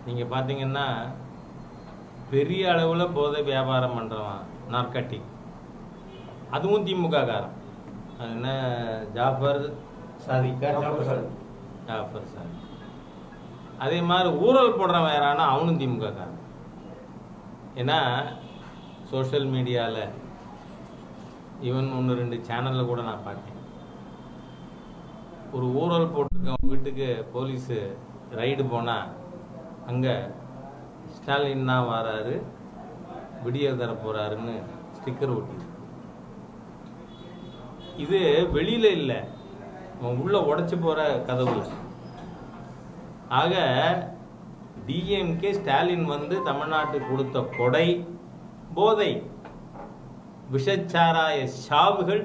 நீங்கள் பார்த்தீங்கன்னா பெரிய அளவில் போதை வியாபாரம் பண்ணுறவன் நார்கட்டிக், அதுவும் திமுக காரன். அது என்ன ஜாஃபர் சாதிக்கா, ஜாஃபர் சாதி. அதே மாதிரி ஊழல் போடுறவன் யாரானா அவனும் திமுக காரன். ஏன்னா சோஷியல் மீடியாவில் ஈவன் 1-2 சேனலில் கூட நான் பார்த்தேன். ஒரு ஊழல் போட்டிருக்கவங்க வீட்டுக்கு போலீஸு ரைடு போனால் அங்கே ஸ்டாலின் தான் வராரு, விடியல் தர போகிறாருன்னு ஸ்டிக்கர் ஒட்டி. இது வெளியில் இல்லை, உள்ளே உடச்சி போகிற கதவுல. ஆக டிஎம்கே ஸ்டாலின் வந்து தமிழ்நாட்டுக்கு கொடுத்த கொடை போதை, விஷச்சாராய சாவுகள்.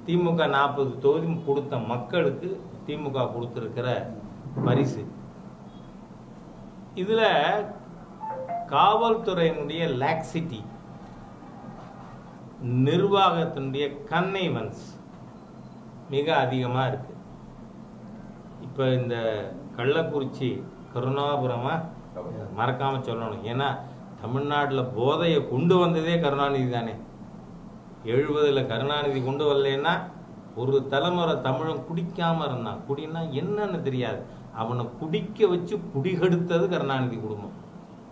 திமுக 40 தொகுதி கொடுத்த மக்களுக்கு திமுக கொடுத்திருக்கிற பரிசு. இதுல காவல்துறையினுடைய லாக்சிட்டி, நிர்வாகத்தினுடைய கன்னைவன்ஸ் மிக அதிகமா இருக்கு. இப்ப இந்த கள்ளக்குறிச்சி கருணாபுரமா மறக்காம சொல்லணும். ஏன்னா தமிழ்நாட்டில் போதையை கொண்டு வந்ததே கருணாநிதி தானே. 70 கருணாநிதி கொண்டு வரலன்னா ஒரு தலைமுறை தமிழன் குடிக்காம இருந்தான். குடினா என்னன்னு தெரியாது, அவனை குடிக்க வச்சு குடிகெடுத்தது கருணாநிதி குடும்பம்.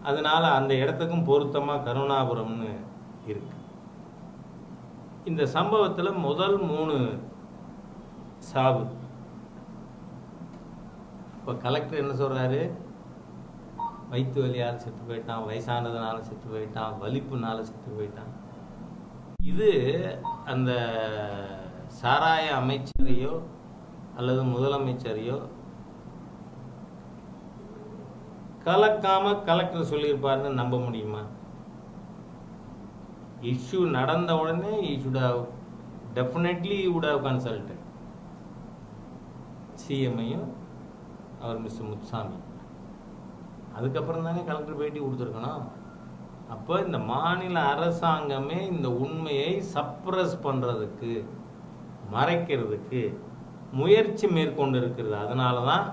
அதனால அந்த இடத்துக்கும் பொருத்தமா கருணாபுரம்னு இருக்கு. இந்த சம்பவத்தில் முதல் 3 சாவு. இப்போ கலெக்டர் என்ன சொல்றாரு? வயிற்று வலியால் செத்து போயிட்டான், வயசானதுனால செத்து போயிட்டான், வலிப்புனால செத்து போயிட்டான். இது அந்த சாராய அமைச்சரையோ அல்லது முதலமைச்சரையோ கலக்காம கலெக்டர் சொல்லியிருப்பாருன்னு நம்ப முடியுமா? இஷ்யூ நடந்த உடனே டெஃபினெட்லி வுட் ஹவ் கன்சல்டட் சிஎம்ஐயும் அவர் மிஸ்டர் முத்துசாமி. அதுக்கப்புறம் தானே கலெக்டர் பேட்டி கொடுத்துருக்கணும். அப்போ இந்த மாநில அரசாங்கமே இந்த உண்மையை சப்ரஸ் பண்ணுறதுக்கு, மறைக்கிறதுக்கு முயற்சி மேற்கொண்டு இருக்கிறது. அதனால தான்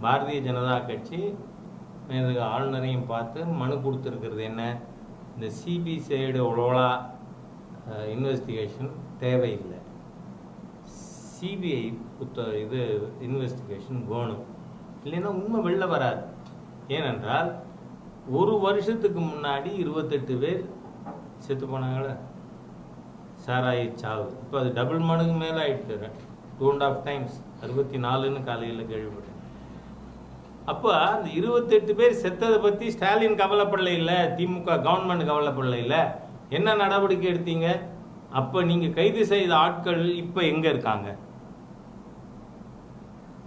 பாரதிய ஜனதா கட்சி மேற்கு ஆளுநரையும் பார்த்து மனு கொடுத்துருக்கிறது. என்ன, இந்த சிபிசிஐடு உளவலா இன்வெஸ்டிகேஷன் தேவையில்லை, சிபிஐ இது இன்வெஸ்டிகேஷன் வேணும். இல்லைன்னா உண்மை வெளில வராது. ஏனென்றால் ஒரு வருஷத்துக்கு முன்னாடி 28 பேர் செத்து போனாங்கள சாராய சாவு. இப்போ அது டபுள் மடங்கு மேலே ஆயிடுச்சு, 2.5 டைம்ஸ், 64ன்னு காலையில் கேள்விப்பட்டேன். அப்போ அந்த 28 பேர் செத்ததை பற்றி ஸ்டாலின் கவலைப்படல, இல்லை திமுக கவர்மெண்ட் கவலைப்படல. இல்லை என்ன நடவடிக்கை எடுத்தீங்க? அப்போ நீங்கள் கைது செய்த ஆட்கள் இப்போ எங்கே இருக்காங்க?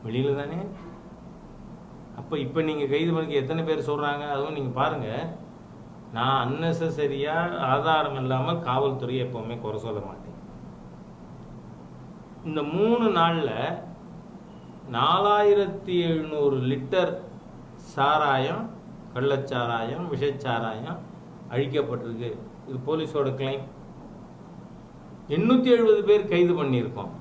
வெளியில் தானே. அப்போ இப்போ நீங்கள் கைது பண்ணிக்க எத்தனை பேர் சொல்கிறாங்க? அதுவும் நீங்கள் பாருங்கள். நான் அன்னெசரியாக ஆதாரம் இல்லாமல் காவல்துறையை எப்போவுமே குறை சொல்ல மாட்டேன். இந்த 3 நாளில் 4700 லிட்டர் சாராயம், கள்ளச்சாராயம், விஷச்சாராயம் அழிக்கப்பட்டிருக்கு. இது போலீஸோட கிளைம். 870 பேர் கைது பண்ணியிருக்கோம்.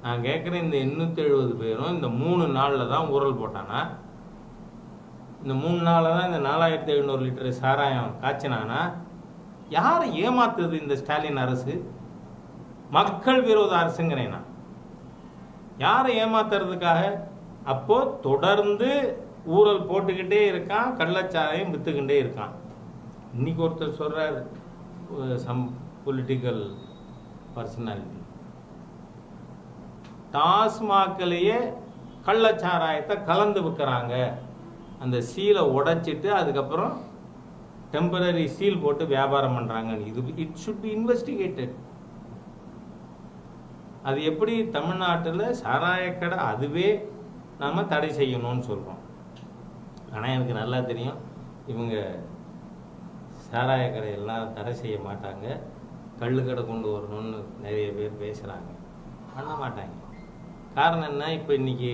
நான் கேட்குறேன், இந்த 870 பேரும் இந்த 3 நாளில் தான் ஊழல் போட்டானா? இந்த 3 நாளில் தான் இந்த 4700 லிட்டர் சாராயம் காய்ச்சினானா? யாரை ஏமாத்துறது இந்த ஸ்டாலின் அரசு? மக்கள் விரோத அரசுங்கிறேன் நான். யாரை ஏமாத்துறதுக்காக? அப்போ தொடர்ந்து ஊழல் போட்டுக்கிட்டே இருக்கான், கள்ளச்சாராயம் வித்துக்கிட்டே இருக்கான். இன்னைக்கு ஒருத்தர் சொல்றார், சம் பொலிட்டிக்கல் பர்சனாலிட்டி, டாஸ்மாக்லேயே கள்ளச்சாராயத்தை கலந்து விற்கிறாங்க, அந்த சீலை உடைச்சிட்டு அதுக்கப்புறம் டெம்பரரி சீல் போட்டு வியாபாரம் பண்ணுறாங்க. இது இட் ஷுட் பி இன்வெஸ்டிகேட்டட். அது எப்படி தமிழ்நாட்டில் சாராயக்கடை அதுவே நாம் தடை செய்யணும்னு சொல்கிறோம். ஆனால் எனக்கு நல்லா தெரியும், இவங்க சாராயக்கடை எல்லாம் தடை செய்ய மாட்டாங்க, கள்ளுக்கடை கொண்டு வரணும்னு நிறைய பேர் பேசுகிறாங்க. பண்ண மாட்டாங்க. காரணம் என்ன? இப்போ இன்றைக்கி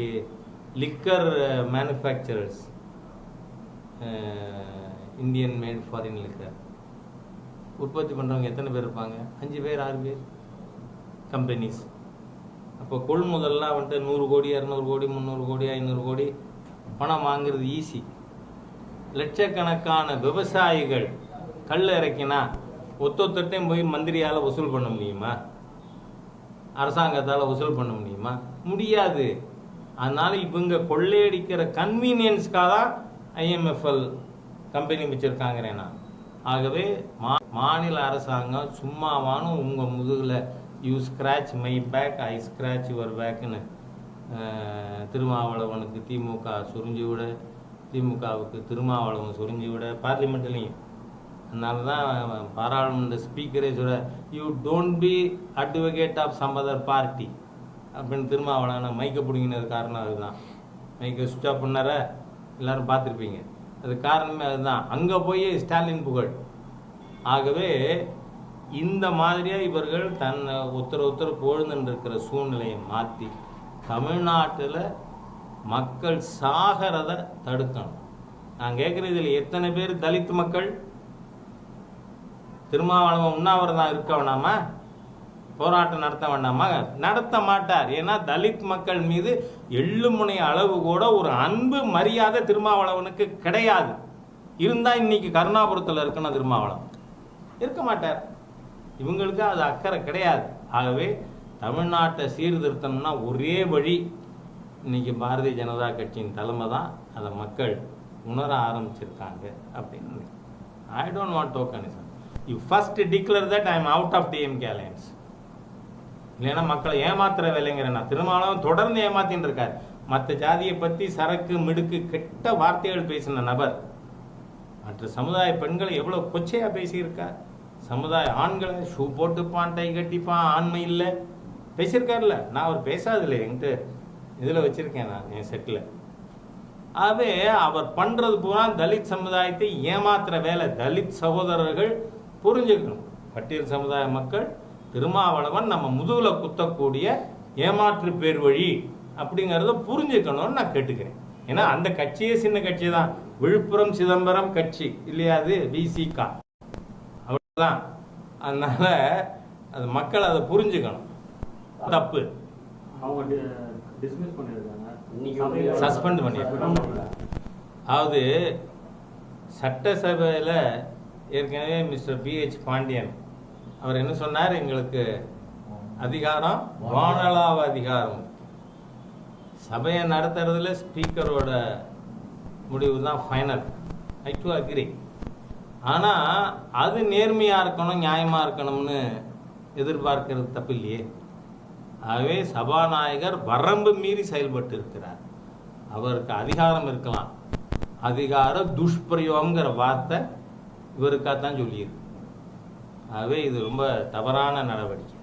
liquor manufacturers, Indian mat foreign liquor உற்பத்தி பண்ணுறவங்க எத்தனை பேர் இருப்பாங்க? 5 பேர் 6 பேர் கம்பெனிஸ். அப்போ கொள்முதல்லாம் வந்துட்டு 100 கோடி 200 கோடி 300 கோடி 500 கோடி பணம் வாங்குறது ஈஸி. லட்சக்கணக்கான விவசாயிகள் கல் இறக்கினா ஒத்தொத்தையும் போய் மந்திரியால் வசூல் பண்ண முடியுமா? அரசாங்கத்தால் வசூல் பண்ண முடியுமா? முடியாது. அதனால் இவங்க கொள்ளையடிக்கிற கன்வீனியன்ஸ்க்காக தான் ஐஎம்எஃப்எல் கம்பெனி வச்சுருக்காங்கிறேன் நான். ஆகவே மாநில அரசாங்கம் சும்மாவானும் உங்கள் முதுகில் you scratch my back I scratch your பேக்குன்னு திருமாவளவனுக்கு திமுக சுரிஞ்சு விட, திமுகவுக்கு திருமாவளவன் சுரிஞ்சு விட பார்லிமெண்ட்லேயும். அதனால தான் பாராளுமன்ற ஸ்பீக்கரே சொல்ல you don't be advocate of some other party அப்படின்னு திருமாவளவனை மைக்க பிடிங்கினது காரணம் அதுதான். மைக்கை சுவிட்ச் ஆஃப் பண்ணார எல்லோரும் பார்த்துருப்பீங்க. அது காரணமே அதுதான். அங்கே போய் ஸ்டாலின் புகழ். ஆகவே இந்த மாதிரியாக இவர்கள் தன்னை ஒருத்தர் பொழுதுன்னு இருக்கிற சூழ்நிலையை மாற்றி தமிழ்நாட்டில் மக்கள் சாகிறத தடுக்கணும். நான் கேட்குறது இதில் எத்தனை பேர் தலித் மக்கள்? திருமாவளவன் உண்ணாவிரதம் இருக்க வேண்டாமா? போராட்டம் நடத்த வேண்டாமா? நடத்த மாட்டார். ஏன்னா தலித் மக்கள் மீது எள்ளுமுனை அளவு கூட ஒரு அன்பு மரியாதை திருமாவளவனுக்கு கிடையாது. இருந்தால் இன்னைக்கு கருணாபுரத்தில் இருக்கணும் திருமாவளவன், இருக்க மாட்டார். இவங்களுக்கு அது அக்கறை கிடையாது. ஆகவே தமிழ்நாட்டை சீர்திருத்தம்னா ஒரே வழி இன்னைக்கு பாரதிய ஜனதா கட்சியின் தலைமை தான். அதை மக்கள் உணர ஆரம்பிச்சிருக்காங்க அப்படின்னு. I don't want tokenism. You first declare that I am out of DMK alliance. இல்லைன்னா மக்களை ஏமாத்துற வேலைங்கிறேன். நான் திருமாவளவன் தொடர்ந்து ஏமாத்தின்னு இருக்கார். மற்ற ஜாதியை பற்றி சரக்கு மிடுக்கு கெட்ட வார்த்தைகள் பேசின நபர் மற்ற சமுதாய பெண்களை எவ்வளோ கொச்சையாக பேசியிருக்கார். சமுதாய ஆண்களை ஷூ போட்டுப்பான், டை கட்டிப்பான், ஆண்மை இல்லை பேசியிருக்காருல்ல. நான் அவர் பேசாதில்லை, என்கிட்ட இதில் வச்சுருக்கேன் நான் என் செட்டில். ஆகவே அவர் பண்ணுறது பூரா தலித் சமுதாயத்தை ஏமாத்துற வேலை. தலித் சகோதரர்கள் புரிஞ்சுக்கணும். பட்டியல் சமுதாய மக்கள் திருமாவளவன் நம்ம முதுகில் குத்தக்கூடிய ஏமாற்று பேர் வழி அப்படிங்கிறத புரிஞ்சுக்கணும்னு நான் கேட்டுக்கிறேன். ஏன்னா அந்த கட்சியே சின்ன கட்சி தான். விழுப்புரம் சிதம்பரம் கட்சி இல்லையா, அது விசிகா அவ்வளோதான். அதனால அது மக்கள் அதை புரிஞ்சுக்கணும். தப்பு சஸ்பெண்ட் பண்ணியிருக்காங்க. அதாவது சட்டசபையில் ஏற்கனவே மிஸ்டர் பிஹெச் பாண்டியன் அவர் என்ன சொன்னார், எங்களுக்கு அதிகாரம் வானளாவ அதிகாரம், சபையை நடத்துறதுல ஸ்பீக்கரோட முடிவு தான் ஃபைனல். I to agree. ஆனால் அது நேர்மையாக இருக்கணும், நியாயமாக இருக்கணும்னு எதிர்பார்க்கிறது தப்பு இல்லையே. ஆகவே சபாநாயகர் வரம்பு மீறி செயல்பட்டு இருக்கிறார். அவருக்கு அதிகாரம் இருக்கலாம், அதிகார துஷ்பிரயோகங்கிற வார்த்தை இவருக்காகத்தான் சொல்லியிருக்கு. ஆகவே இது ரொம்ப தவறான நடவடிக்கை.